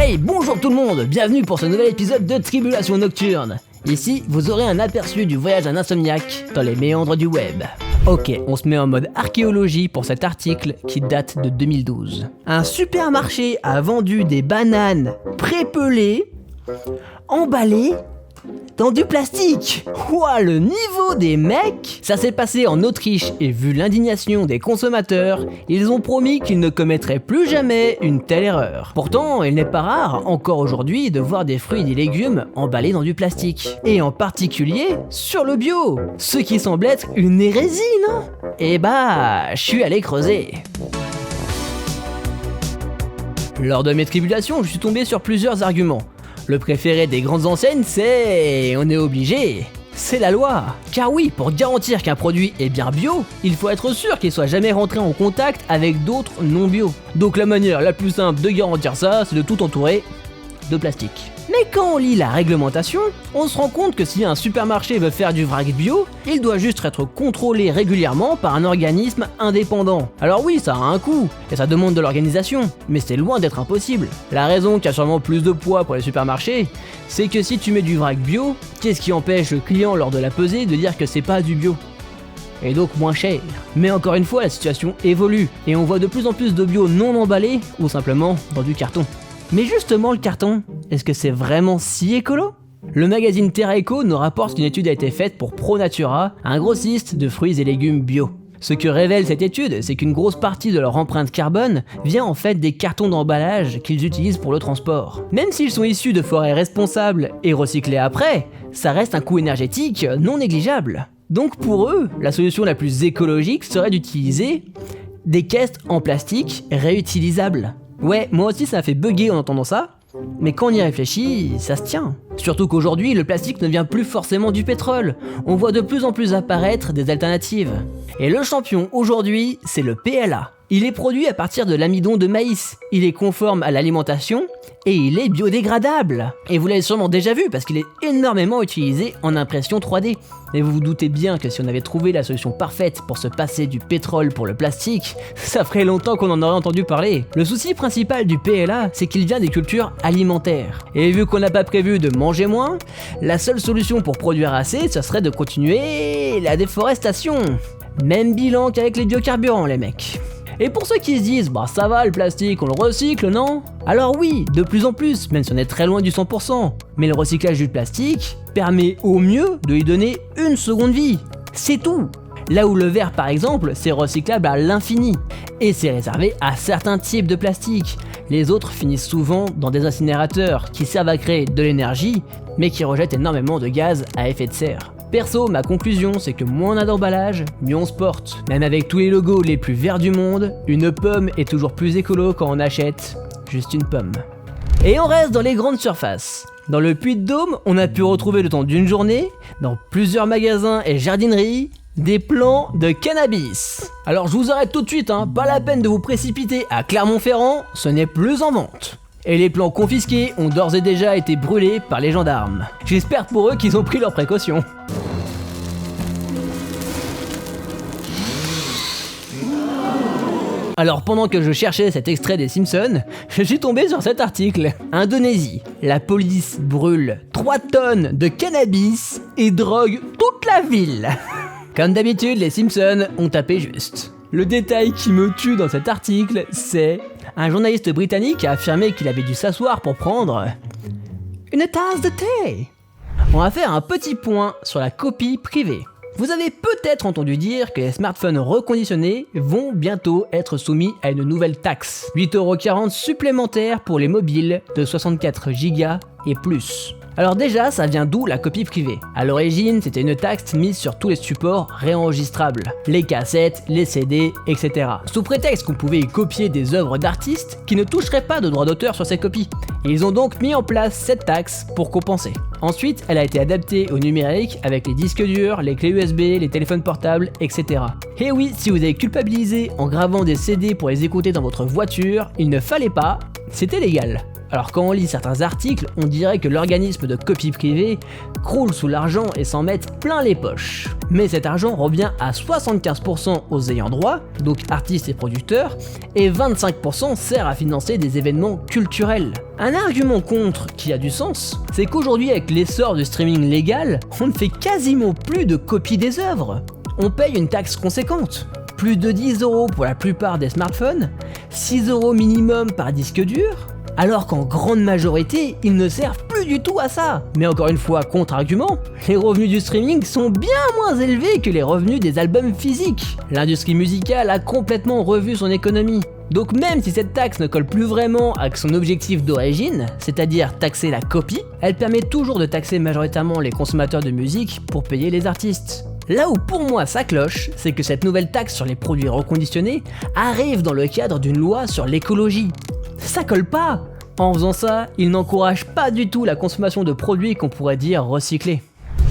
Hey, bonjour tout le monde, bienvenue pour ce nouvel épisode de Tribulation Nocturne. Ici, vous aurez un aperçu du voyage d'un insomniaque dans les méandres du web. Ok, on se met en mode archéologie pour cet article qui date de 2012. Un supermarché a vendu des bananes prépelées, emballées dans du plastique. Ouah, le niveau des mecs! Ça s'est passé en Autriche et vu l'indignation des consommateurs, ils ont promis qu'ils ne commettraient plus jamais une telle erreur. Pourtant, il n'est pas rare, encore aujourd'hui, de voir des fruits et des légumes emballés dans du plastique. Et en particulier, sur le bio. Ce qui semble être une hérésie, non? Eh bah, je suis allé creuser. Lors de mes tribulations, je suis tombé sur plusieurs arguments. Le préféré des grandes enseignes, c'est... on est obligé. C'est la loi. Car oui, pour garantir qu'un produit est bien bio, il faut être sûr qu'il soit jamais rentré en contact avec d'autres non bio. Donc la manière la plus simple de garantir ça, c'est de tout entourer de plastique. Mais quand on lit la réglementation, on se rend compte que si un supermarché veut faire du vrac bio, il doit juste être contrôlé régulièrement par un organisme indépendant. Alors oui, ça a un coût, et ça demande de l'organisation, mais c'est loin d'être impossible. La raison qui a sûrement plus de poids pour les supermarchés, c'est que si tu mets du vrac bio, qu'est-ce qui empêche le client lors de la pesée de dire que c'est pas du bio ? Et donc moins cher. Mais encore une fois, la situation évolue, et on voit de plus en plus de bio non emballé, ou simplement dans du carton. Mais justement, le carton, est-ce que c'est vraiment si écolo ? Le magazine Terra Eco nous rapporte qu'une étude a été faite pour ProNatura, un grossiste de fruits et légumes bio. Ce que révèle cette étude, c'est qu'une grosse partie de leur empreinte carbone vient en fait des cartons d'emballage qu'ils utilisent pour le transport. Même s'ils sont issus de forêts responsables et recyclés après, ça reste un coût énergétique non négligeable. Donc pour eux, la solution la plus écologique serait d'utiliser des caisses en plastique réutilisables. Ouais, moi aussi ça m'a fait bugger en entendant ça, mais quand on y réfléchit, ça se tient. Surtout qu'aujourd'hui, le plastique ne vient plus forcément du pétrole, on voit de plus en plus apparaître des alternatives. Et le champion aujourd'hui, c'est le PLA. Il est produit à partir de l'amidon de maïs, il est conforme à l'alimentation et il est biodégradable. Et vous l'avez sûrement déjà vu parce qu'il est énormément utilisé en impression 3D. Et vous vous doutez bien que si on avait trouvé la solution parfaite pour se passer du pétrole pour le plastique, ça ferait longtemps qu'on en aurait entendu parler. Le souci principal du PLA, c'est qu'il vient des cultures alimentaires. Et vu qu'on n'a pas prévu de manger moins, la seule solution pour produire assez, ce serait de continuer la déforestation. Même bilan qu'avec les biocarburants, les mecs. Et pour ceux qui se disent, bah ça va le plastique, on le recycle, non ? Alors oui, de plus en plus, même si on est très loin du 100%. Mais le recyclage du plastique permet au mieux de lui donner une seconde vie. C'est tout. Là où le verre par exemple, c'est recyclable à l'infini. Et c'est réservé à certains types de plastique. Les autres finissent souvent dans des incinérateurs qui servent à créer de l'énergie, mais qui rejettent énormément de gaz à effet de serre. Perso, ma conclusion, c'est que moins on a d'emballage, mieux on se porte. Même avec tous les logos les plus verts du monde, une pomme est toujours plus écolo quand on achète juste une pomme. Et on reste dans les grandes surfaces. Dans le Puy-de-Dôme, on a pu retrouver le temps d'une journée, dans plusieurs magasins et jardineries, des plants de cannabis. Alors je vous arrête tout de suite, pas la peine de vous précipiter à Clermont-Ferrand, ce n'est plus en vente. Et les plants confisqués ont d'ores et déjà été brûlés par les gendarmes. J'espère pour eux qu'ils ont pris leurs précautions. Alors pendant que je cherchais cet extrait des Simpsons, je suis tombé sur cet article. Indonésie, la police brûle 3 tonnes de cannabis et drogue toute la ville. Comme d'habitude, les Simpsons ont tapé juste. Le détail qui me tue dans cet article, c'est... un journaliste britannique a affirmé qu'il avait dû s'asseoir pour prendre une tasse de thé. On va faire un petit point sur la copie privée. Vous avez peut-être entendu dire que les smartphones reconditionnés vont bientôt être soumis à une nouvelle taxe. 8,40€ supplémentaires pour les mobiles de 64 Go et plus. Alors déjà, ça vient d'où la copie privée ? À l'origine, c'était une taxe mise sur tous les supports réenregistrables, les cassettes, les CD, etc. Sous prétexte qu'on pouvait y copier des œuvres d'artistes qui ne toucheraient pas de droit d'auteur sur ces copies. Et ils ont donc mis en place cette taxe pour compenser. Ensuite, elle a été adaptée au numérique avec les disques durs, les clés USB, les téléphones portables, etc. Et oui, si vous avez culpabilisé en gravant des CD pour les écouter dans votre voiture, il ne fallait pas, c'était légal. Alors quand on lit certains articles, on dirait que l'organisme de copie privée croule sous l'argent et s'en met plein les poches. Mais cet argent revient à 75% aux ayants droit, donc artistes et producteurs, et 25% sert à financer des événements culturels. Un argument contre qui a du sens, c'est qu'aujourd'hui avec l'essor du streaming légal, on ne fait quasiment plus de copies des œuvres. On paye une taxe conséquente. Plus de 10 € pour la plupart des smartphones, 6 € minimum par disque dur, alors qu'en grande majorité, ils ne servent plus du tout à ça. Mais encore une fois, contre-argument, les revenus du streaming sont bien moins élevés que les revenus des albums physiques. L'industrie musicale a complètement revu son économie. Donc même si cette taxe ne colle plus vraiment avec son objectif d'origine, c'est-à-dire taxer la copie, elle permet toujours de taxer majoritairement les consommateurs de musique pour payer les artistes. Là où pour moi ça cloche, c'est que cette nouvelle taxe sur les produits reconditionnés arrive dans le cadre d'une loi sur l'écologie. Ça colle pas. En faisant ça, il n'encourage pas du tout la consommation de produits qu'on pourrait dire recyclés.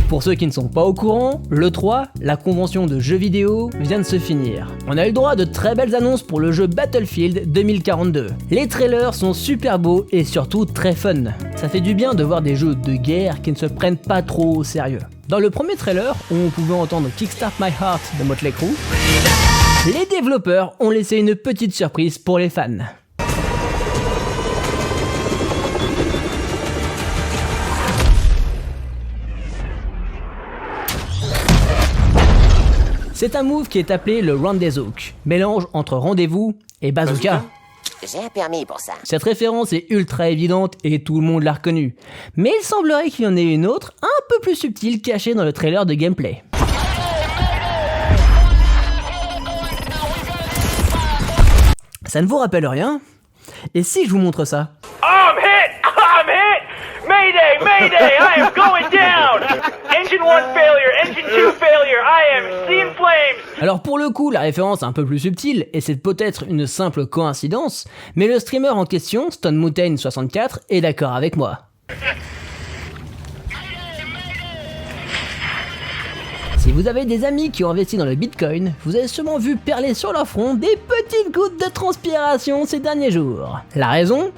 Pour ceux qui ne sont pas au courant, l'E3, la convention de jeux vidéo, vient de se finir. On a eu le droit à de très belles annonces pour le jeu Battlefield 2042. Les trailers sont super beaux et surtout très fun. Ça fait du bien de voir des jeux de guerre qui ne se prennent pas trop au sérieux. Dans le premier trailer, où on pouvait entendre Kickstart My Heart de Motley Crue, les développeurs ont laissé une petite surprise pour les fans. C'est un move qui est appelé le Rendezhook, mélange entre rendez-vous et bazooka. J'ai un permis pour ça. Cette référence est ultra évidente et tout le monde l'a reconnue. Mais il semblerait qu'il y en ait une autre, un peu plus subtile, cachée dans le trailer de gameplay. Ça ne vous rappelle rien? Et si je vous montre ça? I'm hit! I'm hit! Mayday! Mayday! I am going down! Engine 1 failure! Engine 2 failure! I am seeing flames! Alors pour le coup, la référence est un peu plus subtile, et c'est peut-être une simple coïncidence, mais le streamer en question, Stone Mountain 64, est d'accord avec moi. Si vous avez des amis qui ont investi dans le Bitcoin, vous avez sûrement vu perler sur leur front des petites gouttes de transpiration ces derniers jours. La raison?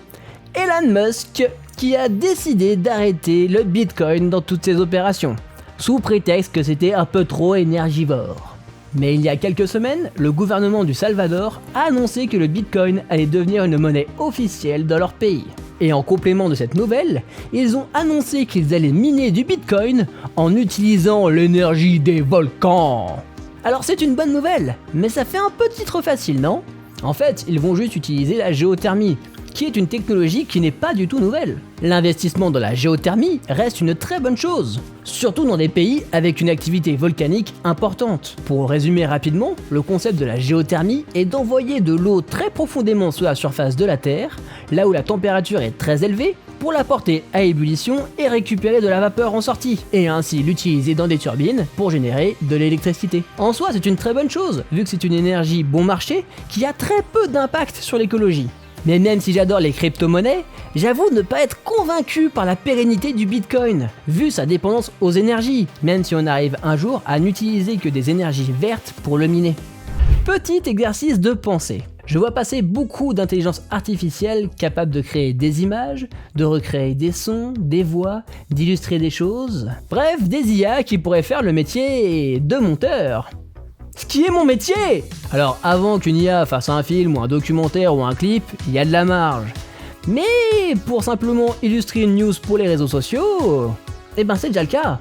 Elon Musk, qui a décidé d'arrêter le Bitcoin dans toutes ses opérations, sous prétexte que c'était un peu trop énergivore. Mais il y a quelques semaines, le gouvernement du Salvador a annoncé que le Bitcoin allait devenir une monnaie officielle dans leur pays. Et en complément de cette nouvelle, ils ont annoncé qu'ils allaient miner du Bitcoin en utilisant l'énergie des volcans. Alors c'est une bonne nouvelle, mais ça fait un peu titre facile, non? En fait, ils vont juste utiliser la géothermie, qui est une technologie qui n'est pas du tout nouvelle. L'investissement dans la géothermie reste une très bonne chose, surtout dans des pays avec une activité volcanique importante. Pour résumer rapidement, le concept de la géothermie est d'envoyer de l'eau très profondément sous la surface de la Terre, là où la température est très élevée, pour la porter à ébullition et récupérer de la vapeur en sortie, et ainsi l'utiliser dans des turbines pour générer de l'électricité. En soi, c'est une très bonne chose, vu que c'est une énergie bon marché qui a très peu d'impact sur l'écologie. Mais même si j'adore les crypto-monnaies, j'avoue ne pas être convaincu par la pérennité du Bitcoin, vu sa dépendance aux énergies, même si on arrive un jour à n'utiliser que des énergies vertes pour le miner. Petit exercice de pensée. Je vois passer beaucoup d'intelligence artificielle capables de créer des images, de recréer des sons, des voix, d'illustrer des choses, bref, des IA qui pourraient faire le métier de monteur. Ce qui est mon métier! Alors avant qu'une IA fasse un film ou un documentaire ou un clip, il y a de la marge. Mais pour simplement illustrer une news pour les réseaux sociaux, eh ben c'est déjà le cas.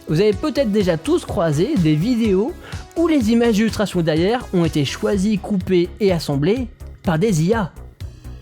Vous avez peut-être déjà tous croisé des vidéos où les images d'illustration derrière ont été choisies, coupées et assemblées par des IA.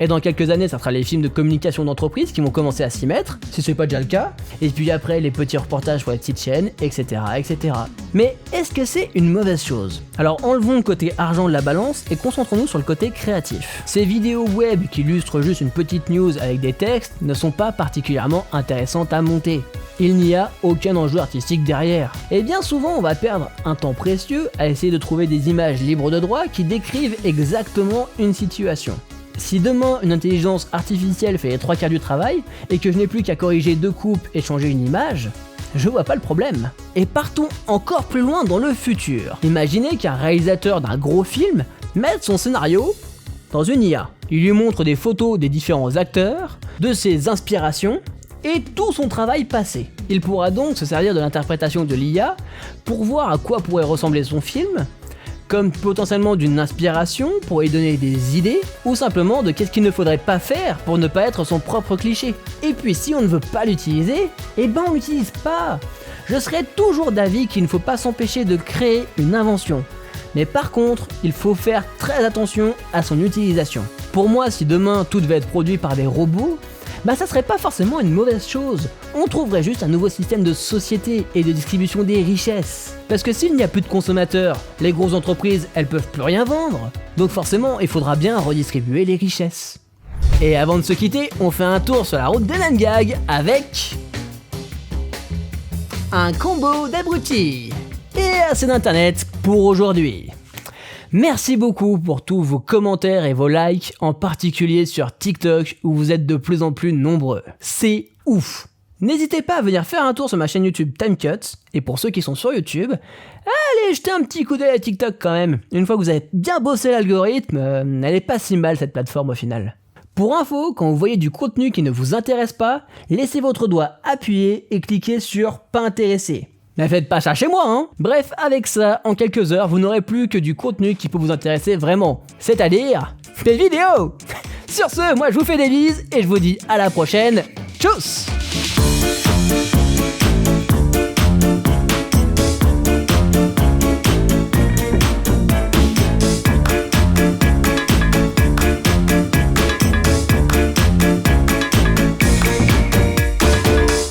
Et dans quelques années, ça sera les films de communication d'entreprise qui vont commencer à s'y mettre, si c'est pas déjà le cas. Et puis après, les petits reportages pour les petites chaînes, etc., etc. Mais est-ce que c'est une mauvaise chose? Alors enlevons le côté argent de la balance et concentrons-nous sur le côté créatif. Ces vidéos web qui illustrent juste une petite news avec des textes ne sont pas particulièrement intéressantes à monter. Il n'y a aucun enjeu artistique derrière. Et bien souvent, on va perdre un temps précieux à essayer de trouver des images libres de droit qui décrivent exactement une situation. Si demain une intelligence artificielle fait les 3/4 du travail et que je n'ai plus qu'à corriger 2 coupes et changer une image, je vois pas le problème. Et partons encore plus loin dans le futur. Imaginez qu'un réalisateur d'un gros film mette son scénario dans une IA. Il lui montre des photos des différents acteurs, de ses inspirations et tout son travail passé. Il pourra donc se servir de l'interprétation de l'IA pour voir à quoi pourrait ressembler son film, comme potentiellement d'une inspiration pour lui donner des idées, ou simplement de qu'est-ce qu'il ne faudrait pas faire pour ne pas être son propre cliché. Et puis si on ne veut pas l'utiliser, eh ben on l'utilise pas. Je serais toujours d'avis qu'il ne faut pas s'empêcher de créer une invention. Mais par contre, il faut faire très attention à son utilisation. Pour moi, si demain tout devait être produit par des robots, bah ça serait pas forcément une mauvaise chose. On trouverait juste un nouveau système de société et de distribution des richesses. Parce que s'il n'y a plus de consommateurs, les grosses entreprises, elles peuvent plus rien vendre. Donc forcément, il faudra bien redistribuer les richesses. Et avant de se quitter, on fait un tour sur la route des Namgag avec un combo d'abrutis. Et assez d'internet pour aujourd'hui. Merci beaucoup pour tous vos commentaires et vos likes, en particulier sur TikTok où vous êtes de plus en plus nombreux. C'est ouf. N'hésitez pas à venir faire un tour sur ma chaîne YouTube Timecut, et pour ceux qui sont sur YouTube, allez jeter un petit coup d'œil à TikTok quand même. Une fois que vous avez bien bossé l'algorithme, elle est pas si mal cette plateforme au final. Pour info, quand vous voyez du contenu qui ne vous intéresse pas, laissez votre doigt appuyé et cliquez sur « Pas intéressé ». Ne faites pas ça chez moi, hein. Bref, avec ça, en quelques heures, vous n'aurez plus que du contenu qui peut vous intéresser vraiment. C'est-à-dire des vidéos. Sur ce, moi je vous fais des bises et je vous dis à la prochaine. Tchuss.